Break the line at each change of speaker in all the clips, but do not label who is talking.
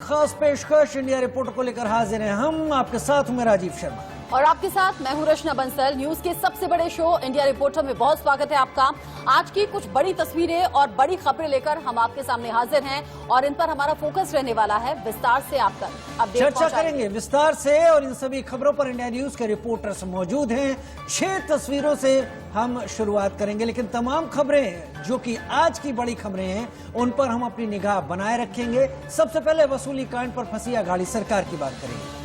खास पेशकश India reporter को लेकर हाजिर हैं हम। आपके साथ हूं मैं राजीव शर्मा
और आपके साथ मैं हूं रचना बंसल। न्यूज के सबसे बड़े शो इंडिया रिपोर्टर में बहुत स्वागत है आपका। आज की कुछ बड़ी तस्वीरें और बड़ी खबरें लेकर हम आपके सामने हाजिर हैं और इन पर हमारा फोकस रहने वाला है। विस्तार से आप तक अपडेट
चर्चा करेंगे विस्तार से और इन सभी खबरों पर इंडिया न्यूज के रिपोर्टर्स मौजूद हैं। 6 तस्वीरों से हम शुरुआत करेंगे, लेकिन तमाम खबरें जो कि आज की बड़ी खबरें हैं उन पर हम अपनी निगाह बनाए रखेंगे। सबसे पहले वसूली कांड पर फंसी अघाड़ी सरकार की बात करेंगे।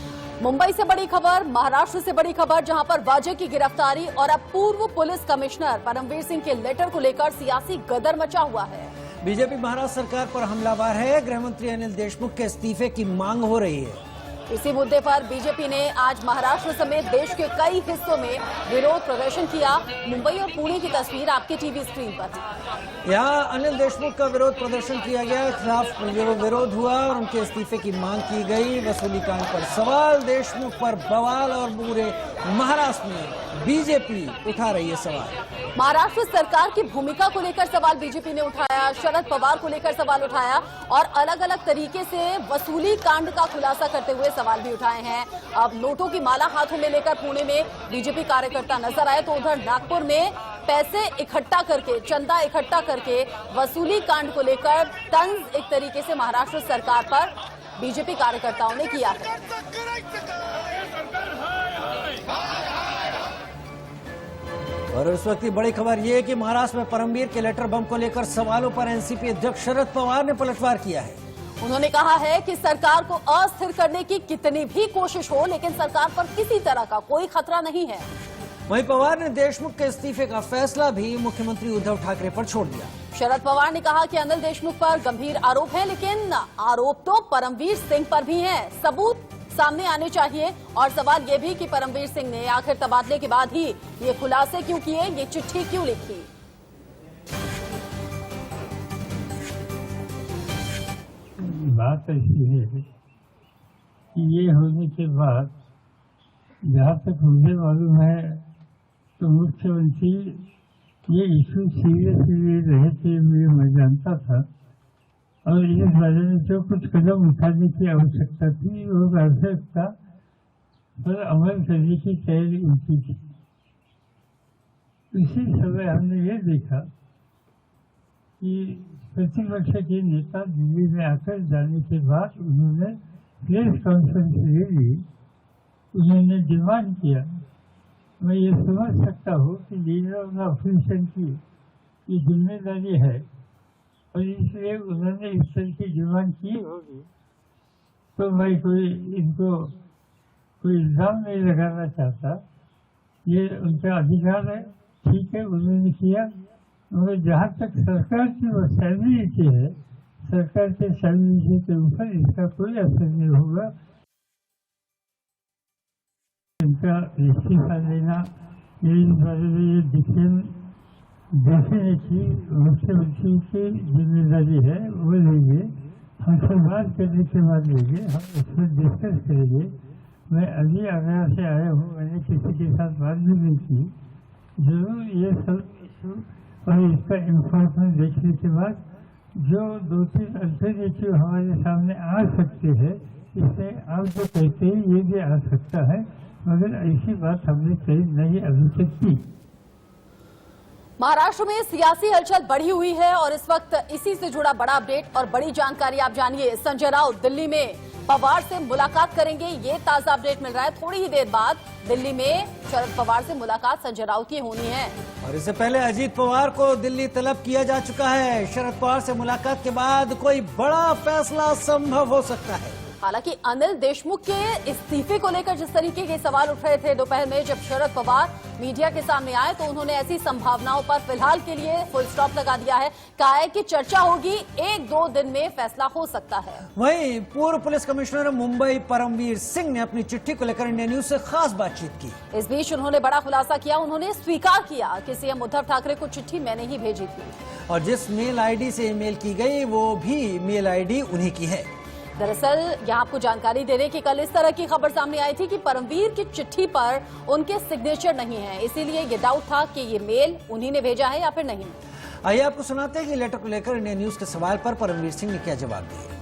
मुंबई से बड़ी खबर, महाराष्ट्र से बड़ी खबर, जहां पर वाजे की गिरफ्तारी और अब पूर्व पुलिस कमिश्नर परमवीर सिंह के लेटर को लेकर सियासी गदर मचा हुआ है।
बीजेपी महाराष्ट्र सरकार पर हमलावर है। गृहमंत्री अनिल देशमुख के इस्तीफे की मांग हो रही है।
इसी मुद्दे पर बीजेपी ने आज महाराष्ट्र समेत देश के कई हिस्सों में विरोध प्रदर्शन किया। मुंबई और पुणे की तस्वीर आपके टीवी स्क्रीन पर।
यहाँ अनिल देशमुख का विरोध प्रदर्शन किया गया, खिलाफ विरोध हुआ और उनके इस्तीफे की मांग की गई। वसूली कांड पर सवाल, देशमुख पर बवाल और पूरे महाराष्ट्र में बीजेपी उठा रही है सवाल।
महाराष्ट्र सरकार की भूमिका को लेकर सवाल बीजेपी ने उठाया, शरद पवार को लेकर सवाल उठाया और अलग अलग तरीके से वसूली कांड का खुलासा करते हुए सवाल भी उठाए हैं। अब नोटों की माला हाथों में लेकर पुणे में बीजेपी कार्यकर्ता नजर आए, तो उधर नागपुर में पैसे इकट्ठा करके, चंदा इकट्ठा करके वसूली कांड को लेकर तंज एक तरीके से महाराष्ट्र सरकार पर बीजेपी कार्यकर्ताओं ने किया है।
और इस वक्त की बड़ी खबर यह है कि महाराष्ट्र में परमवीर के लेटर बम को लेकर सवालों पर एनसीपी अध्यक्ष शरद पवार ने पलटवार किया है।
उन्होंने कहा है कि सरकार को अस्थिर करने की कितनी भी कोशिश हो, लेकिन सरकार पर किसी तरह का कोई खतरा नहीं है।
वहीं पवार ने देशमुख के इस्तीफे का फैसला भी मुख्यमंत्री उद्धव ठाकरे पर छोड़ दिया।
शरद पवार ने कहा कि अनिल देशमुख पर गंभीर आरोप है, लेकिन आरोप तो परमवीर सिंह पर भी हैं। सबूत सामने आने चाहिए और सवाल ये भी कि परमवीर सिंह ने आखिर तबादले के बाद ही ये खुलासे क्यों किए, ये चिट्ठी क्यों लिखी।
बात ऐसी है कि ये होने के बाद जहाँ तक मुझे मालूम है तो मुख्यमंत्री ये इशू सीरियसली रहे थे, मैं जानता था और इस बारे में जो कुछ कदम उठाने की आवश्यकता थी वो आवश्यकता पर अमल करने की तैयारी उनकी थी। इसी समय हमने ये देखा कि प्रतिपक्ष के नेता दिल्ली में आकर जाने के बाद उन्होंने प्रेस कॉन्फ्रेंस ले ली। उन्होंने डिमांड किया, मैं ये समझ सकता हूँ कि लीडर ऑफ द ऑपोजिशन की ये जिम्मेदारी है और इसलिए उन्होंने इस तरह की डिमांड की होगी, तो मैं इनको कोई इल्जाम नहीं लगाना चाहता, ये उनका अधिकार है, ठीक है, उन्होंने किया। मगर जहाँ तक सरकार की वो सैलरी है, सरकार के सैलरी के ऊपर इसका कोई असर नहीं होगा। इनका इस्तीफा लेना ये इस बारे में ये डेफिनेटली मुख्यमंत्री की जिम्मेदारी है, वो लेंगे। हमसे बात करने के बाद लेंगे, हम उसमें डिस्कस करेंगे। मैं अभी आगरा से आया हूँ, मैंने किसी के साथ बात भी नहीं की। जरूर ये सब इशू और इसका इन्फॉर्मेशन देखने के बाद जो 2-3 अल्टरनेटिव हमारे सामने आ सकते हैं, इसमें आप जो कहते हैं ये भी आ सकता है, मगर ऐसी बात हमने कहीं नहीं अभी तक की।
महाराष्ट्र में सियासी हलचल बढ़ी हुई है और इस वक्त इसी से जुड़ा बड़ा अपडेट और बड़ी जानकारी आप जानिए। संजय राउत दिल्ली में पवार से मुलाकात करेंगे, ये ताजा अपडेट मिल रहा है। थोड़ी ही देर बाद दिल्ली में शरद पवार से मुलाकात संजय राउत की होनी है।
और इससे पहले अजीत पवार को दिल्ली तलब किया जा चुका है। शरद पवार से मुलाकात के बाद कोई बड़ा फैसला संभव हो सकता है।
हालांकि अनिल देशमुख के इस्तीफे को लेकर जिस तरीके के सवाल उठ रहे थे दोपहर में, जब शरद पवार मीडिया के सामने आए तो उन्होंने ऐसी संभावनाओं पर फिलहाल के लिए फुल स्टॉप लगा दिया है। कहा है कि चर्चा होगी, 1-2 दिन में फैसला हो सकता है।
वहीं पूर्व पुलिस कमिश्नर मुंबई परमवीर सिंह ने अपनी चिट्ठी को लेकर इंडिया न्यूज से खास बातचीत की।
इस बीच उन्होंने बड़ा खुलासा किया। उन्होंने स्वीकार किया कि सीएम उद्धव ठाकरे को चिट्ठी मैंने ही भेजी थी
और जिस मेल आईडी से ईमेल की गई वो भी मेल आईडी उन्हीं की है।
दरअसल यहाँ आपको जानकारी दे रहे कि कल इस तरह की खबर सामने आई थी कि परमवीर की चिट्ठी पर उनके सिग्नेचर नहीं है, इसीलिए ये डाउट था कि ये मेल उन्हीं ने भेजा है या फिर नहीं।
आइए आपको सुनाते हैं कि लेटर को लेकर इंडिया न्यूज के सवाल पर परमवीर सिंह ने क्या जवाब दिया।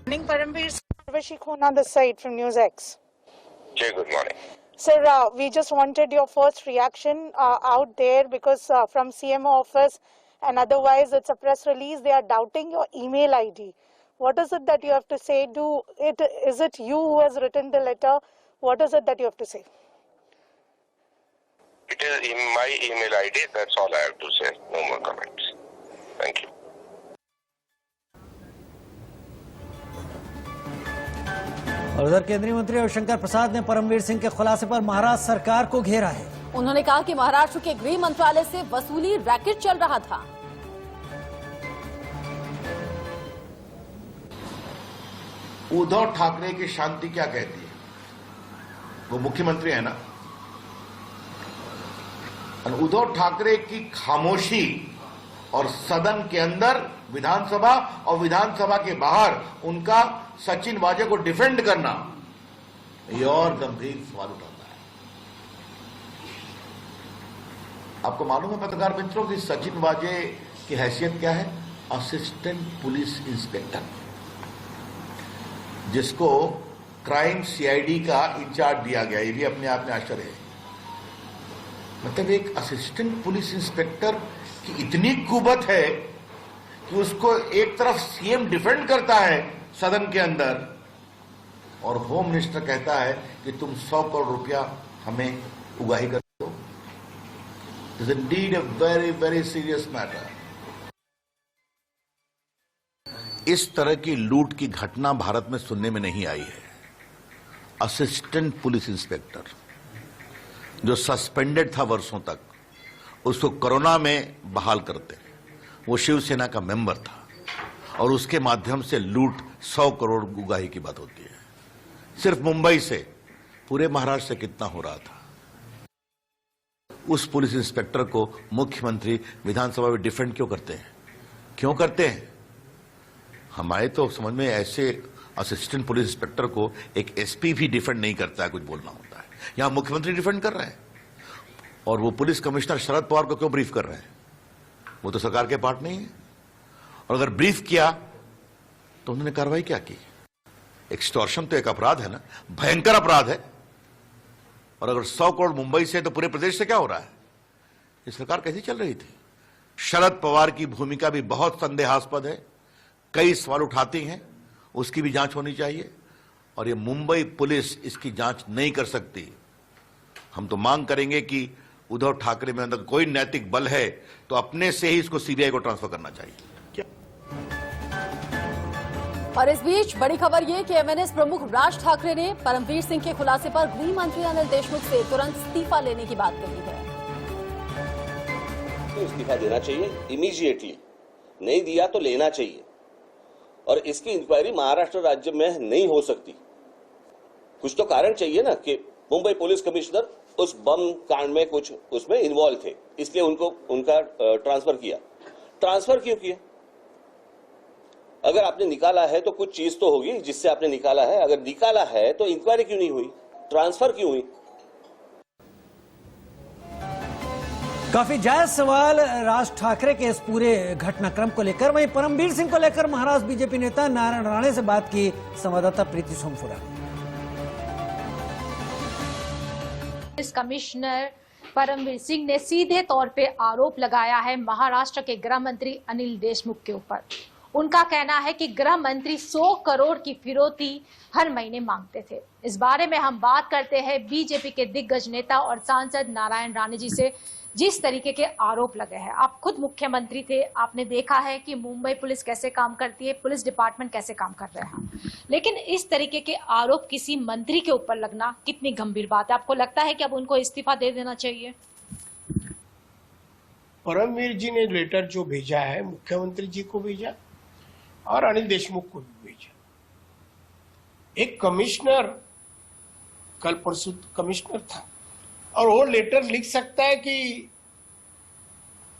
Morning, Paramveer. Urvashi Khon on the side from News X.
Jay, good morning.
Sir, we just wanted your first reaction out there because from CMO office and otherwise it's a press release. They are doubting your email ID. What is it that you have to say? Is it you who has written the letter? What is it that you have to say?
It is in my email ID. That's all I have to say. No more comments. Thank you.
और उधर केंद्रीय मंत्री रविशंकर प्रसाद ने परमवीर सिंह के खुलासे पर महाराष्ट्र सरकार को घेरा है।
उन्होंने कहा कि महाराष्ट्र के गृह मंत्रालय से वसूली रैकेट चल रहा था।
उद्धव ठाकरे की शांति क्या कहती है? वो मुख्यमंत्री है ना। और उद्धव ठाकरे की खामोशी और सदन के अंदर विधानसभा और विधानसभा के बाहर उनका सचिन वाजे को डिफेंड करना, ये और गंभीर सवाल उठाता है। आपको मालूम है पत्रकार मित्रों कि सचिन वाजे की हैसियत क्या है? असिस्टेंट पुलिस इंस्पेक्टर, जिसको क्राइम सीआईडी का इंचार्ज दिया गया। ये भी अपने आप में आश्चर्य है। मतलब एक असिस्टेंट पुलिस इंस्पेक्टर की इतनी कुबत है कि उसको एक तरफ सीएम डिफेंड करता है सदन के अंदर और होम मिनिस्टर कहता है कि तुम 100 करोड़ रुपया हमें उगाही कर दो। Is indeed a very very serious matter. इस तरह की लूट की घटना भारत में सुनने में नहीं आई है। असिस्टेंट पुलिस इंस्पेक्टर जो सस्पेंडेड था वर्षों तक, उसको कोरोना में बहाल करते, वो शिवसेना का मेंबर था और उसके माध्यम से लूट 100 करोड़ उगाही की बात होती है। सिर्फ मुंबई से पूरे महाराष्ट्र से कितना हो रहा था। उस पुलिस इंस्पेक्टर को मुख्यमंत्री विधानसभा में डिफेंड क्यों करते हैं? क्यों करते हैं? हमारे तो समझ में ऐसे असिस्टेंट पुलिस इंस्पेक्टर को एक एसपी भी डिफेंड नहीं करता है, कुछ बोलना होता है। यहां मुख्यमंत्री डिफेंड कर रहे हैं और वो पुलिस कमिश्नर शरद पवार को क्यों ब्रीफ कर रहे हैं? वो तो सरकार के पार्ट नहीं है। और अगर ब्रीफ किया तो उन्होंने कार्रवाई क्या की? एक्सटॉर्शन तो एक अपराध है ना, भयंकर अपराध है। और अगर 100 करोड़ मुंबई से तो पूरे प्रदेश से क्या हो रहा है? ये सरकार कैसी चल रही थी? शरद पवार की भूमिका भी बहुत संदेहास्पद है, कई सवाल उठाती हैं, उसकी भी जांच होनी चाहिए। और ये मुंबई पुलिस इसकी जांच नहीं कर सकती। हम तो मांग करेंगे कि उद्धव ठाकरे में अंदर कोई नैतिक बल है तो अपने से ही इसको सीबीआई को ट्रांसफर करना चाहिए।
और इस बीच बड़ी खबर ये कि एमएनएस प्रमुख राज ठाकरे ने परमवीर सिंह के खुलासे पर गृह मंत्री अनिल देशमुख से तुरंत इस्तीफा लेने की बात कही है।
तो इस्तीफा देना चाहिए इमीडिएटली, नहीं दिया तो लेना चाहिए। और इसकी इंक्वायरी महाराष्ट्र राज्य में नहीं हो सकती। कुछ तो कारण चाहिए ना कि मुंबई पुलिस कमिश्नर उस बम कांड में कुछ उसमें इन्वॉल्व थे, इसलिए उनका ट्रांसफर किया। ट्रांसफर क्यों किया? अगर आपने निकाला है तो कुछ चीज तो होगी जिससे आपने निकाला है। अगर निकाला है तो इंक्वायरी क्यों नहीं हुई? ट्रांसफर क्यों हुई?
काफी जायज सवाल राज ठाकरे के इस पूरे घटनाक्रम को लेकर। वहीं परमवीर सिंह को लेकर महाराष्ट्र बीजेपी नेता नारायण राणे से बात की संवाददाता प्रीति सोमपुरा ने।
पुलिस कमिश्नर परमवीर सिंह ने सीधे तौर पे आरोप लगाया है महाराष्ट्र के गृह मंत्री अनिल देशमुख के ऊपर। उनका कहना है कि गृह मंत्री 100 करोड़ की फिरौती हर महीने मांगते थे। इस बारे में हम बात करते हैं बीजेपी के दिग्गज नेता और सांसद नारायण राणे जी से, जिस तरीके के आरोप लगे हैं। आप खुद मुख्यमंत्री थे, आपने देखा है कि मुंबई पुलिस कैसे काम करती है, पुलिस डिपार्टमेंट कैसे काम कर रहे हैं। लेकिन इस तरीके के आरोप किसी मंत्री के ऊपर लगना कितनी गंभीर बात है? आपको लगता है कि अब उनको इस्तीफा दे देना चाहिए?
परमवीर जी ने लेटर जो भेजा है मुख्यमंत्री जी को भेजा और अनिल देशमुख को भी भेजा। एक कमिश्नर कल परसों कमिश्नर था और वो लेटर लिख सकता है कि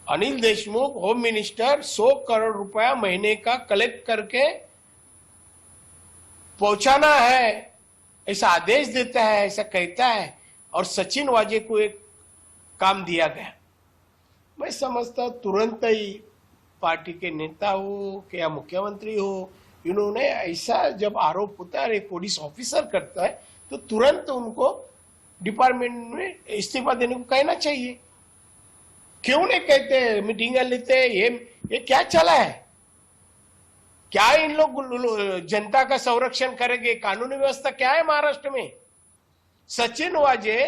अनिल देशमुख होम मिनिस्टर 100 करोड़ रुपया महीने का कलेक्ट करके पहुंचाना है, ऐसा आदेश देता है, ऐसा कहता है और सचिन वाजे को एक काम दिया गया। मैं समझता तुरंत ही पार्टी के नेता हो कि या मुख्यमंत्री हो इन्होंने ऐसा जब आरोप होता है एक पुलिस ऑफिसर करता है तो तुरंत उनको डिपार्टमेंट में इस्तीफा देने को कहना चाहिए। क्यों नहीं कहते, मीटिंग लेते? ये क्या चला है? क्या इन लोग जनता का संरक्षण करेंगे? कानूनी व्यवस्था क्या है महाराष्ट्र में? सचिन वाजे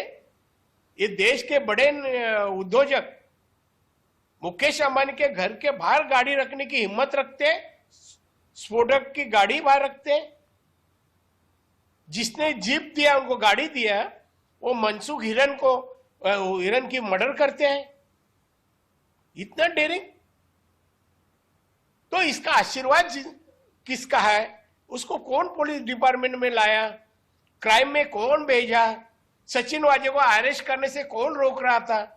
ये देश के बड़े उद्योजक मुकेश अंबानी के घर के बाहर गाड़ी रखने की हिम्मत रखते हैं, स्फोटक की गाड़ी बाहर रखते हैं। जिसने जीप दिया, उनको गाड़ी दिया, वो मनसुख हिरन की मर्डर करते हैं। इतना डेयरिंग। तो इसका आशीर्वाद किसका है? उसको कौन पुलिस डिपार्टमेंट में लाया? क्राइम में कौन भेजा? सचिन वाजे को अरेस्ट करने से कौन रोक रहा था?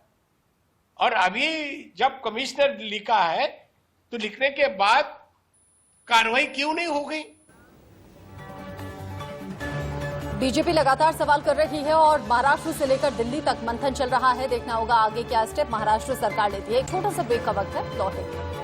और अभी जब कमिश्नर लिखा है तो लिखने के बाद कार्रवाई क्यों नहीं हो गई?
बीजेपी लगातार सवाल कर रही है और महाराष्ट्र से लेकर दिल्ली तक मंथन चल रहा है। देखना होगा आगे क्या स्टेप महाराष्ट्र सरकार लेती है। एक छोटा सा ब्रेक का वक्त है, लौटेंगे।